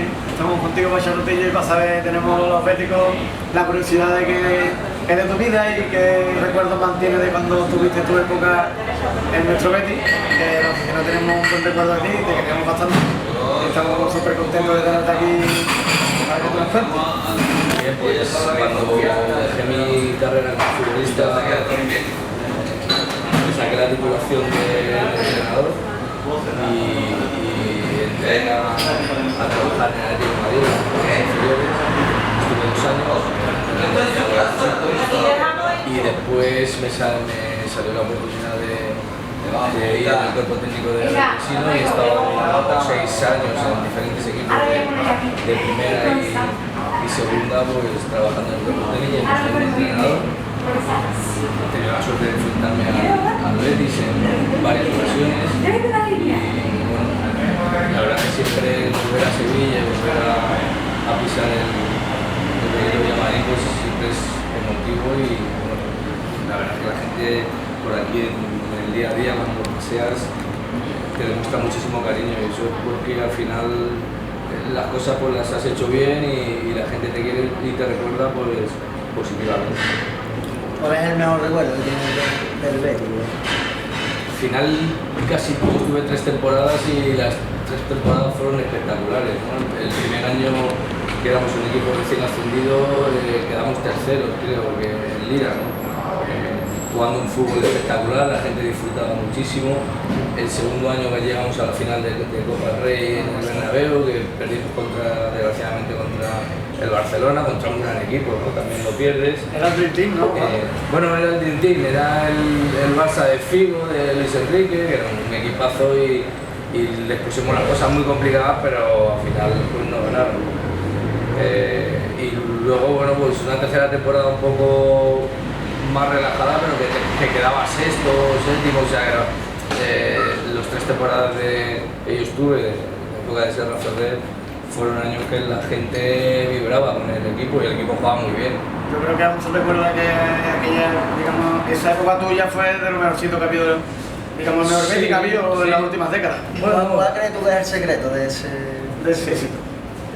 que estamos contigo para Charlotillo y para saber, tenemos los béticos la curiosidad de que de tu vida y qué recuerdos mantienes de cuando tuviste tu época en nuestro Betis, que no tenemos un buen recuerdo de ti, te queremos bastante. Estamos súper contentos de tenerte aquí para que tú nos cuentes. Bien, pues cuando dejé mi carrera como futbolista saqué la titulación de entrenador y entré a trabajar en el Atlético de Madrid, estuve 2 años y después me salió la oportunidad de ir al cuerpo técnico de Resino y he estado 6 años en diferentes equipos de primera y segunda, pues trabajando en el cuerpo técnico como entrenador. He tenido la suerte de enfrentarme al Betis en varias ocasiones y bueno, la verdad que siempre volver a Sevilla y volver a pisar el Benito Villamarín pues siempre es emotivo y bueno, la verdad que la gente por aquí en el día a día cuando paseas te demuestra muchísimo cariño y eso es porque al final las cosas pues las has hecho bien y la gente te quiere y te recuerda pues positivamente. ¿Cuál es el mejor recuerdo que tienes del Betis? Al final casi estuve 3 temporadas y las 3 temporadas fueron espectaculares, ¿no? El primer año que éramos un equipo recién ascendido quedamos terceros creo que en Lira, ¿no? Jugando un fútbol espectacular, la gente disfrutaba muchísimo. El segundo año que llegamos a la final de Copa del Rey en el Bernabéu, que perdimos desgraciadamente contra el Barcelona, contra un gran equipo, ¿no? También lo pierdes. Era el Dream Team, ¿no? Bueno, era el Dream Team, era el Barça de Figo, de Luis Enrique, que era un equipazo y les pusimos las cosas muy complicadas, pero al final pues, no ganaron. Y luego, bueno, pues una tercera temporada un poco más relajada, pero que quedaba sexto, séptimo, o sea, los 3 temporadas que yo estuve, de época de Serra Ferrer, fueron años que la gente vibraba con el equipo y el equipo jugaba muy bien. Yo creo que aún se recuerda que esa época tuya fue de lo mejorcito que ha habido, digamos, el mejor Betis que ha habido en las últimas décadas. ¿Cuál crees tú que es el secreto de ese éxito?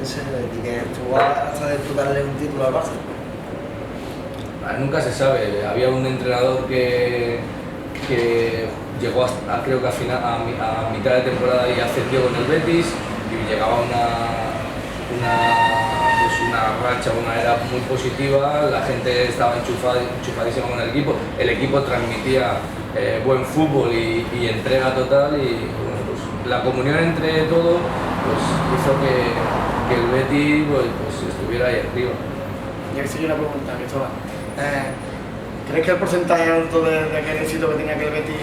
Ese Betis, que tú hasta disputarle un título al Barça? Nunca se sabe. Había un entrenador que llegó creo que a mitad de temporada y ascendió con el Betis y llegaba una racha, una era muy positiva, la gente estaba enchufadísima con el equipo transmitía buen fútbol y entrega total y bueno, pues, la comunión entre todos pues, hizo que el Betis pues, estuviera ahí arriba. Y aquí sigue una pregunta, Cristóbal. ¿Crees que el porcentaje alto de aquel éxito que tenía aquel Betis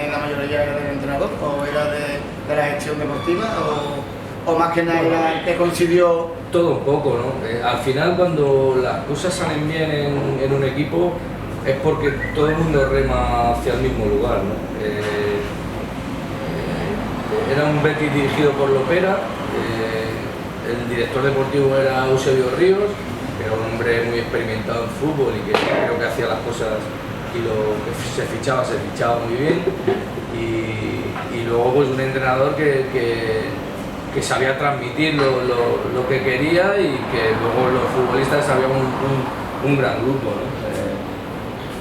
la mayoría era del entrenador o era de la gestión deportiva o más que nada era que coincidió? Todo un poco, ¿no? Al final cuando las cosas salen bien en un equipo es porque todo el mundo rema hacia el mismo lugar, ¿no? Era un Betis dirigido por Lopera, el director deportivo era Eusebio Ríos, era un hombre muy experimentado en fútbol y que creo que hacía las cosas y lo que se fichaba muy bien y luego pues un entrenador que sabía transmitir lo que quería y que luego los futbolistas sabíamos un gran grupo, ¿no?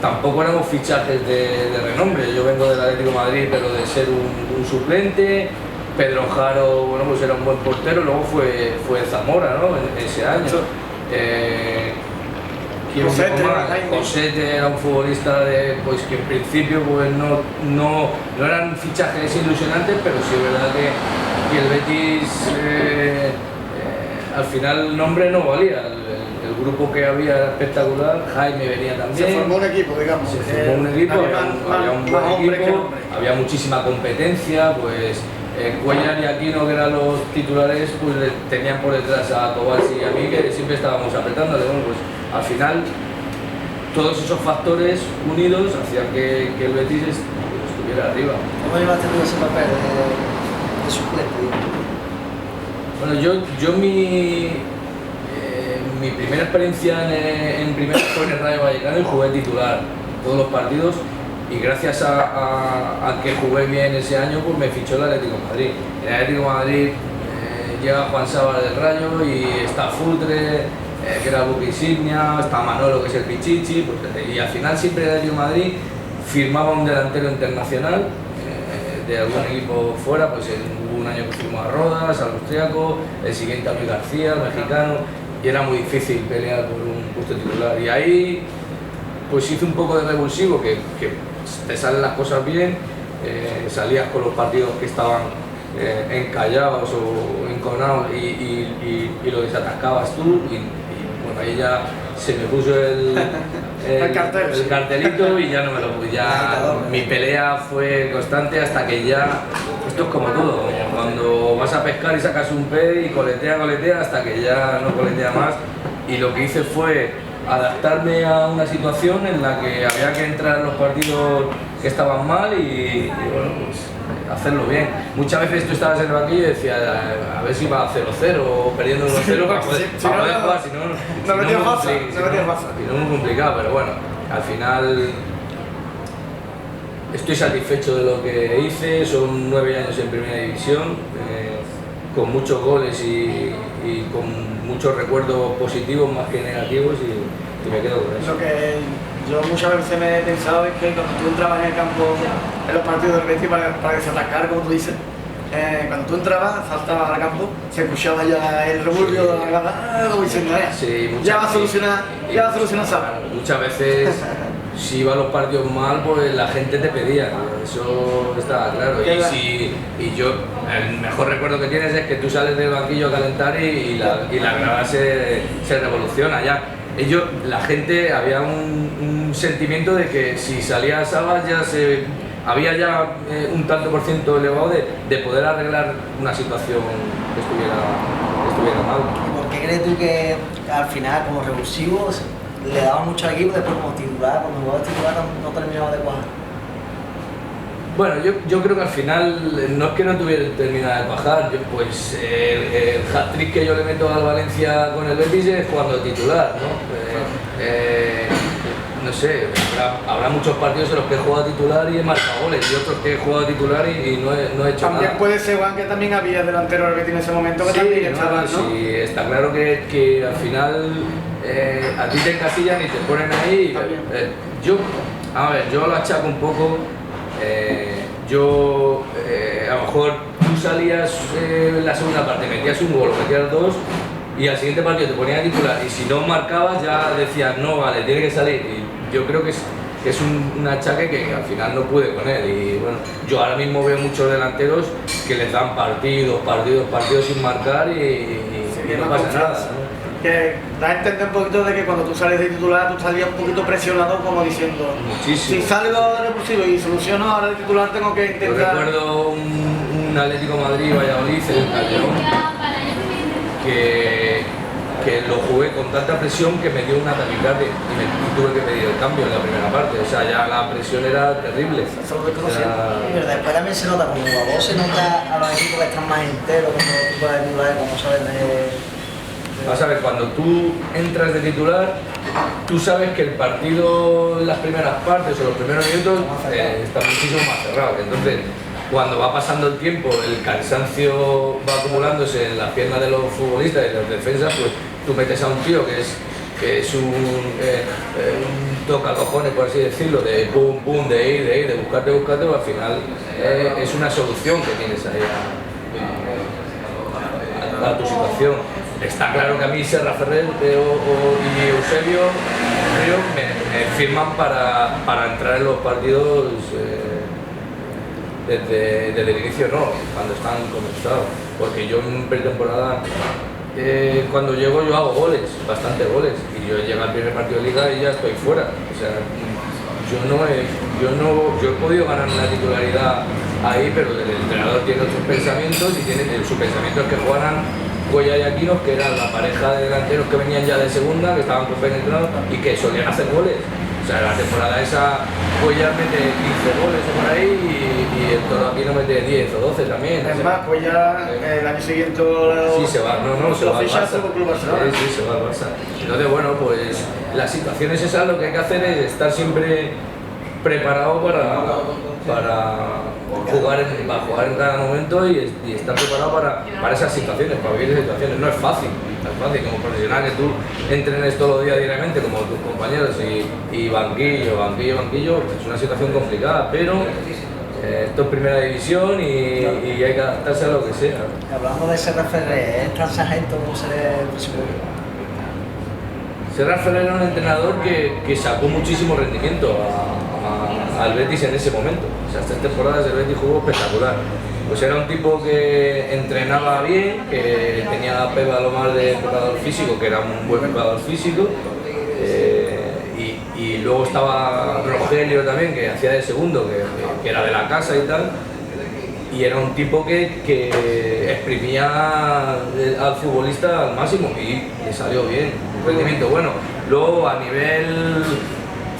Tampoco éramos fichajes de renombre, yo vengo del Atlético de Madrid pero de ser un suplente. Pedro Jaro, bueno, pues era un buen portero, luego fue Zamora, ¿no? En ese año. Josete era un futbolista pues, que en principio pues, no eran fichajes ilusionantes, pero sí es verdad que el Betis al final el nombre no valía. El grupo que había era espectacular, Jaime venía también. Se formó un equipo, digamos. Se formó un equipo, había un buen equipo, había muchísima competencia, pues Cuellar y Aquino, que eran los titulares, pues tenían por detrás a Kovacic y a mí, que siempre estábamos apretándole. Bueno, pues al final todos esos factores unidos hacían que el Betis estuviera arriba. ¿Cómo llevaste tú ese papel de suplente? Bueno, yo mi primera experiencia en primera fue en el Rayo Vallecano y jugué titular todos los partidos. Y gracias a que jugué bien ese año, pues me fichó el Atlético de Madrid. En el Atlético de Madrid llega Juan Saba del Rayo y está Futre, que era el buque insignia, está Manolo, que es el Pichichi, pues, y al final siempre el Atlético de Madrid firmaba un delantero internacional de algún equipo fuera, pues hubo un año que firmó a Rodas, al austriaco, el siguiente a Luis García, el mexicano, y era muy difícil pelear por un puesto titular. Y ahí pues hice un poco de revulsivo, que te salen las cosas bien, salías con los partidos que estaban encallados o enconados y lo desatascabas tú, y bueno, ahí ya se me puso el cartelito y ya no me lo puse. Mi pelea fue constante hasta que ya, esto es como todo, cuando vas a pescar y sacas un pez y coletea hasta que ya no coletea más, y lo que hice fue adaptarme a una situación en la que había que entrar en los partidos que estaban mal y bueno, pues hacerlo bien. Muchas veces tú estabas en el banquillo y decías a ver si va a 0-0 o perdiendo 1-0 para poder jugar, si no es muy complicado, pero bueno, al final estoy satisfecho de lo que hice. Son 9 años en primera división, con muchos goles y con muchos recuerdos positivos más que negativos, y me quedo con eso. Lo que yo muchas veces me he pensado es que cuando tú entrabas en el campo, en los partidos del Betis para desatacar, como tú dices, cuando tú entrabas, saltabas al campo, se escuchaba ya el revuelvo de la grada, como diciendo, ya va a solucionar Saba. Muchas veces, si iban los partidos mal, pues la gente te pedía, eso estaba claro. Y yo, el mejor recuerdo que tienes es que tú sales del banquillo a calentar y la grada se revoluciona ya. La gente, había un sentimiento de que si salía Saba había ya un tanto por ciento elevado de poder arreglar una situación que estuviera mal. ¿Y por qué crees tú que al final, como revulsivo, le daba mucho al equipo, después como titular, cuando jugaba titular no terminaba de cuajar? Bueno, yo creo que al final no es que no tuviera terminado de cuajar, pues el hat-trick que yo le meto al Valencia con el Betis es jugando de titular, ¿no? No sé, habrá muchos partidos en los que he jugado titular y he marcado goles, y otros que he jugado titular y no he hecho también nada. Puede ser, Juan, que también había delantero del Betis en ese momento que también echaba, ¿no? Sí, está claro que al final a ti te encasillan y te ponen ahí. Yo lo achaco un poco. A lo mejor tú salías en la segunda parte, metías un gol, metías dos, y al siguiente partido te ponías a titular, y si no marcabas ya decías no, vale, tiene que salir. Y yo creo que es un achaque que al final no pude con él. Y bueno, yo ahora mismo veo muchos delanteros que les dan partidos sin marcar y no pasa nada, ¿no? Que da a entender un poquito de que cuando tú sales de titular, tú salías un poquito presionado, como diciendo, muchísimo. Si salgo de repulsivo y soluciono ahora de titular, tengo que intentar... Yo recuerdo un Atlético Madrid-Valladolid en el Calderón, que lo jugué con tanta presión que me dio una taquicardia y tuve que pedir el cambio en la primera parte. O sea, ya la presión era terrible. Pero después también se nota, como a vos se nota a los equipos que están más enteros, como los equipos de titular, como sabes de... Vas a ver, cuando tú entras de titular, tú sabes que el partido en las primeras partes o los primeros minutos está muchísimo más cerrado. Entonces, cuando va pasando el tiempo, el cansancio va acumulándose en las piernas de los futbolistas y de los defensas, pues tú metes a un tío que es un toca cojones, por así decirlo, de pum, pum, de ir, de buscarte, pues al final es una solución que tienes ahí a tu situación. Está claro que a mí Serra Ferrer y Eusebio Río me firman para entrar en los partidos desde el inicio, no, cuando están comenzados, porque yo en pretemporada cuando llego yo hago goles, bastantes goles, y yo llego al primer partido de liga y ya estoy fuera. O sea, yo he podido ganar una titularidad ahí, pero el entrenador tiene otros pensamientos y su pensamiento es que jugaran Cuellar y Aquinos, que eran la pareja de delanteros que venían ya de segunda, que estaban compenetrados y que solían hacer goles. O sea, la temporada esa Cuellar mete 15 goles o por ahí y el Toro Aquino mete 10 o 12 también. Es más, Cuellar el año siguiente se va, se va al Barça. Sí, se va al Barça. Entonces, bueno, pues la situación es esa, lo que hay que hacer es estar siempre preparado para jugar en cada momento y estar preparado para esas situaciones, para vivir esas situaciones. No es fácil como profesional que tú entrenes todos los días diariamente como tus compañeros y banquillo, es una situación complicada, pero esto es primera división y hay que adaptarse a lo que sea. Hablando de Serra Ferrer, ¿es tan sargento como se le Serra Ferrer era un entrenador que sacó muchísimo rendimiento al Betis en ese momento. O sea, estas temporadas el Betis jugó espectacular. Pues era un tipo que entrenaba bien, que tenía a Pepa Lomar de preparador físico, que era un buen preparador físico. Y luego estaba Rogelio también, que hacía de segundo, que era de la casa y tal. Y era un tipo que exprimía al futbolista al máximo y le salió bien, un rendimiento bueno. Luego a nivel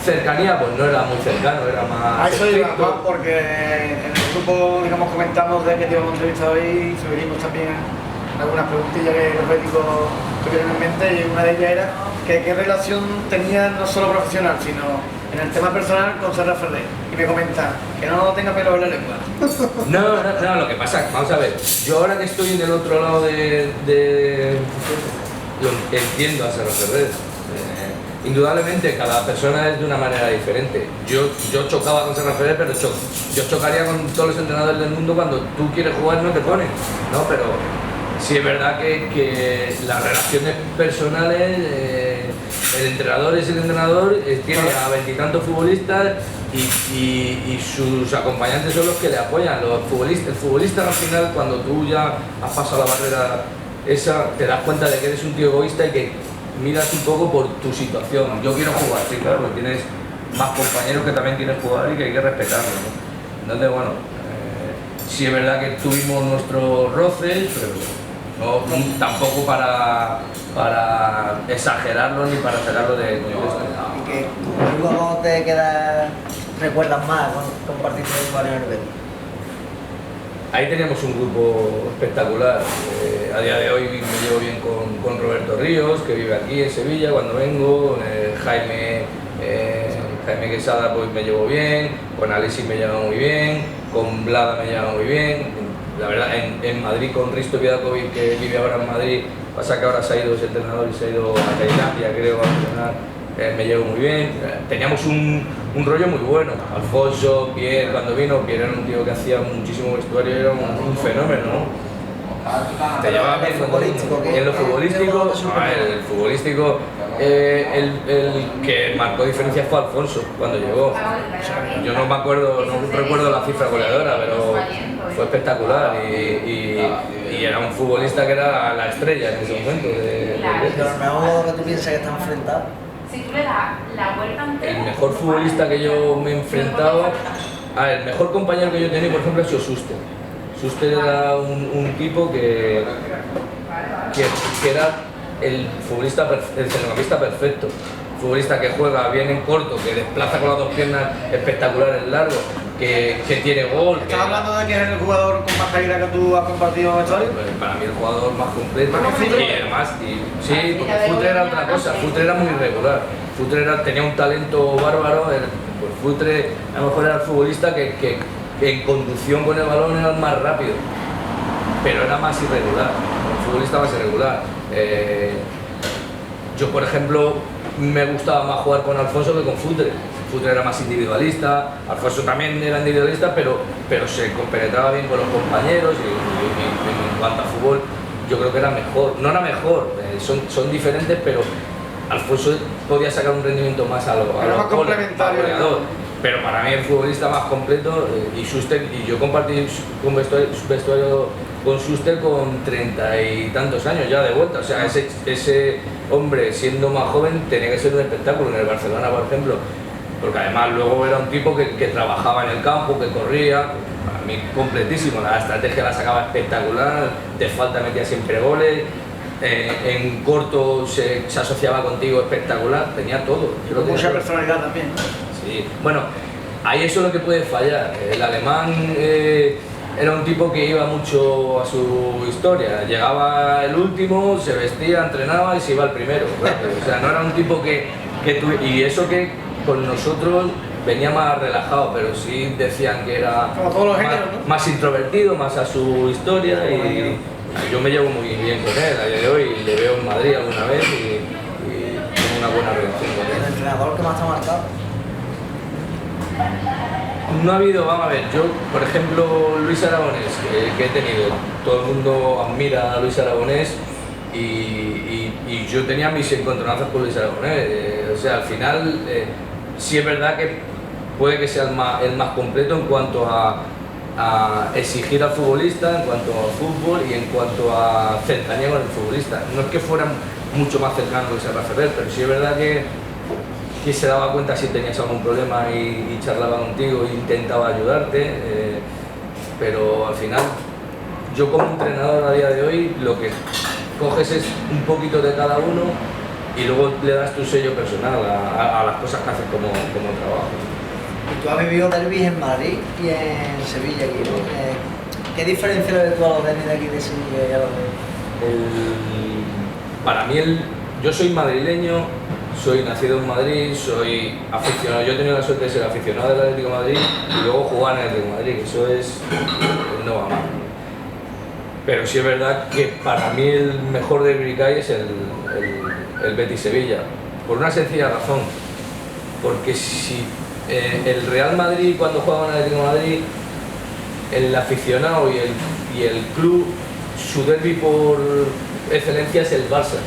cercanía pues no era muy cercano, era más a eso iba, estricto. Juan, porque en el grupo, digamos, comentamos de que te íbamos a entrevistar hoy y sugerimos también algunas preguntillas que los médicos tuvieron en mente, y una de ellas era que qué relación tenía no solo profesional, sino en el tema personal con Serra Ferrer. Y me comenta que no tenga pelos en la lengua. No, lo que pasa, vamos a ver, yo ahora que estoy en el otro lado lo entiendo a Serra Ferrer. Indudablemente cada persona es de una manera diferente. Yo chocaba con Serra Ferrer, pero yo chocaría con todos los entrenadores del mundo. Cuando tú quieres jugar no te ponen, ¿no? Pero sí es verdad que las relaciones personales, el entrenador es el entrenador, tiene a veintitantos futbolistas y sus acompañantes son los que le apoyan. El futbolista al final, cuando tú ya has pasado la barrera esa, te das cuenta de que eres un tío egoísta y que miras un poco por tu situación. Yo quiero jugar, sí, claro, porque tienes más compañeros que también quieren jugar y que hay que respetarlos, ¿no? Entonces, bueno, sí es verdad que tuvimos nuestros roces, pero tampoco para exagerarlo ni para sacarlo de contexto. ¿Y que cómo te queda, recuerdas más compartir con varios en el Betis? Ahí teníamos un grupo espectacular. A día de hoy me llevo bien con Roberto Ríos, que vive aquí en Sevilla cuando vengo, Jaime Quesada pues me llevo bien, con Alexis me llevo muy bien, con Blada me llevo muy bien. La verdad, en Madrid con Risto Vidakovic, que vive ahora en Madrid, pasa que ahora se ha ido ese entrenador y se ha ido a Tailandia, creo, a entrenar. Me llevo muy bien. Teníamos un rollo muy bueno. Alfonso, Pierre, cuando vino, Pierre era un tío que hacía muchísimo vestuario, era un fenómeno, ¿no? Te llevaba bien en lo futbolístico. El futbolístico, el que marcó diferencia fue Alfonso cuando llegó. Yo no me acuerdo, no recuerdo la cifra goleadora, pero fue espectacular y era un futbolista que era la estrella en ese momento. Pero el mejor que tú piensas que está enfrentado. El mejor futbolista que yo me he enfrentado, el mejor compañero que yo tenía, por ejemplo, ha sido Suster. Suster era un tipo que era el futbolista, el centrocampista perfecto. Futbolista que juega bien en corto, que desplaza con las dos piernas espectacular en largo, que tiene gol. ¿Estás hablando de que es el jugador con más calidad que tú has compartido en la historia? Para mí el jugador más completo. Y además, sí, porque Futre era otra cosa, Futre era muy irregular. Futre tenía un talento bárbaro, pues Futre a lo mejor era el futbolista que en conducción con el balón era el más rápido, pero era más irregular, el futbolista más irregular. Yo, por ejemplo, me gustaba más jugar con Alfonso que con Futre. Futre era más individualista, Alfonso también era individualista, pero se compenetraba bien con los compañeros y en cuanto a fútbol yo creo que era mejor. No era mejor, son diferentes, pero Alfonso podía sacar un rendimiento más a lo complementario. Pero para mí el futbolista más completo, y Schuster, y yo compartí un vestuario con Schuster con 30 y tantos años ya de vuelta. O sea, ese hombre siendo más joven tenía que ser un espectáculo en el Barcelona, por ejemplo, porque además luego era un tipo que trabajaba en el campo, que corría, para mí completísimo, la estrategia la sacaba espectacular, de falta metía siempre goles, en corto se asociaba contigo espectacular, tenía todo. Con mucha personalidad también. Sí, bueno, ahí eso es lo que puede fallar. El alemán era un tipo que iba mucho a su historia, llegaba el último, se vestía, entrenaba y se iba el primero. Claro. O sea, no era un tipo que y eso que con nosotros venía más relajado, pero sí decían que era Como todos los géneros, ¿no? más introvertido, más a su historia, y yo me llevo muy bien con él a día de hoy, le veo en Madrid alguna vez y tengo una buena relación con él. ¿El entrenador que más te ha marcado? No ha habido, vamos a ver, yo por ejemplo Luis Aragonés, que he tenido, todo el mundo admira a Luis Aragonés y yo tenía mis encontronazos con Luis Aragonés, o sea, al final sí es verdad que puede que sea el más completo en cuanto a exigir al futbolista, en cuanto a fútbol y en cuanto a cercanía con el futbolista. No es que fueran mucho más cercanos que Serra Ferrer, pero sí es verdad que se daba cuenta si tenías algún problema y charlaba contigo e intentaba ayudarte, pero al final yo como entrenador a día de hoy lo que coges es un poquito de cada uno y luego le das tu sello personal a las cosas que haces como trabajo. Y tú has vivido derbis en Madrid y en Sevilla aquí, ¿no? ¿Qué diferencia le ves tú a los derbis de aquí de Sevilla y a los de...? Para mí, yo soy madrileño, soy nacido en Madrid, soy aficionado, yo he tenido la suerte de ser aficionado del Atlético de Madrid y luego jugar en el Atlético de Madrid, que eso es, no va mal. Pero sí es verdad que para mí el mejor derbi que hay es el Betis-Sevilla, por una sencilla razón, porque si el Real Madrid cuando juega en el Atlético de Madrid, el aficionado y el club, su derbi por excelencia es el Barça.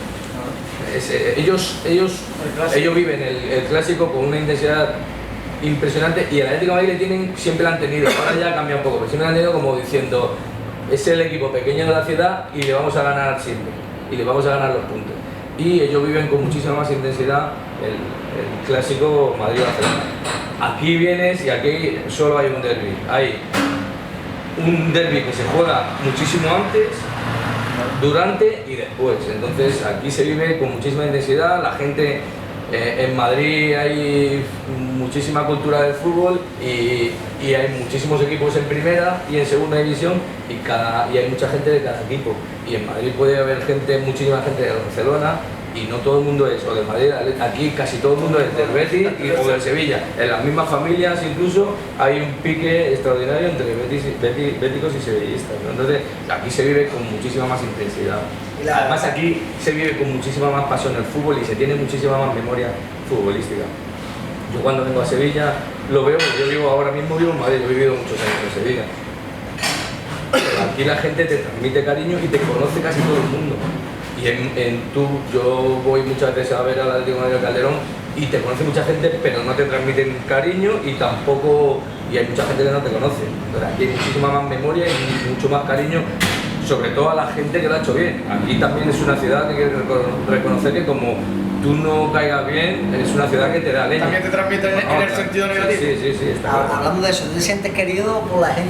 Ellos viven el clásico con una intensidad impresionante y el Atlético de Madrid siempre lo han tenido, ahora ya ha cambiado un poco, pero siempre lo han tenido como diciendo es el equipo pequeño de la ciudad y le vamos a ganar siempre, y le vamos a ganar los puntos. Y ellos viven con muchísima más intensidad el clásico Madrid-Barcelona. Aquí vienes y aquí solo hay un derbi, hay un derbi que se juega muchísimo antes, durante y después, entonces aquí se vive con muchísima intensidad, la gente en Madrid hay muchísima cultura del fútbol y hay muchísimos equipos en primera y en segunda división y hay mucha gente de cada equipo y en Madrid puede haber muchísima gente de Barcelona y no todo el mundo es o del Madrid, aquí casi todo el mundo es del Betis o del Sevilla, en las mismas familias incluso hay un pique extraordinario entre béticos y sevillistas, ¿no? Entonces aquí se vive con muchísima más intensidad. Además aquí se vive con muchísima más pasión el fútbol y se tiene muchísima más memoria futbolística. Yo cuando vengo a Sevilla lo veo, yo ahora mismo vivo en Madrid, yo he vivido muchos años en Sevilla. Pero aquí la gente te transmite cariño y te conoce casi todo el mundo. Y yo voy muchas veces a ver al Atlético de Calderón y te conoce mucha gente, pero no te transmiten cariño y hay mucha gente que no te conoce. Entonces aquí hay muchísima más memoria y mucho más cariño, sobre todo a la gente que lo ha hecho bien. Aquí también es una ciudad que hay que reconocer que como tú no caigas bien, es una ciudad que te da leña. También te transmite en el sentido negativo. Sí, está claro. Hablando de eso, ¿tú te sientes querido por la gente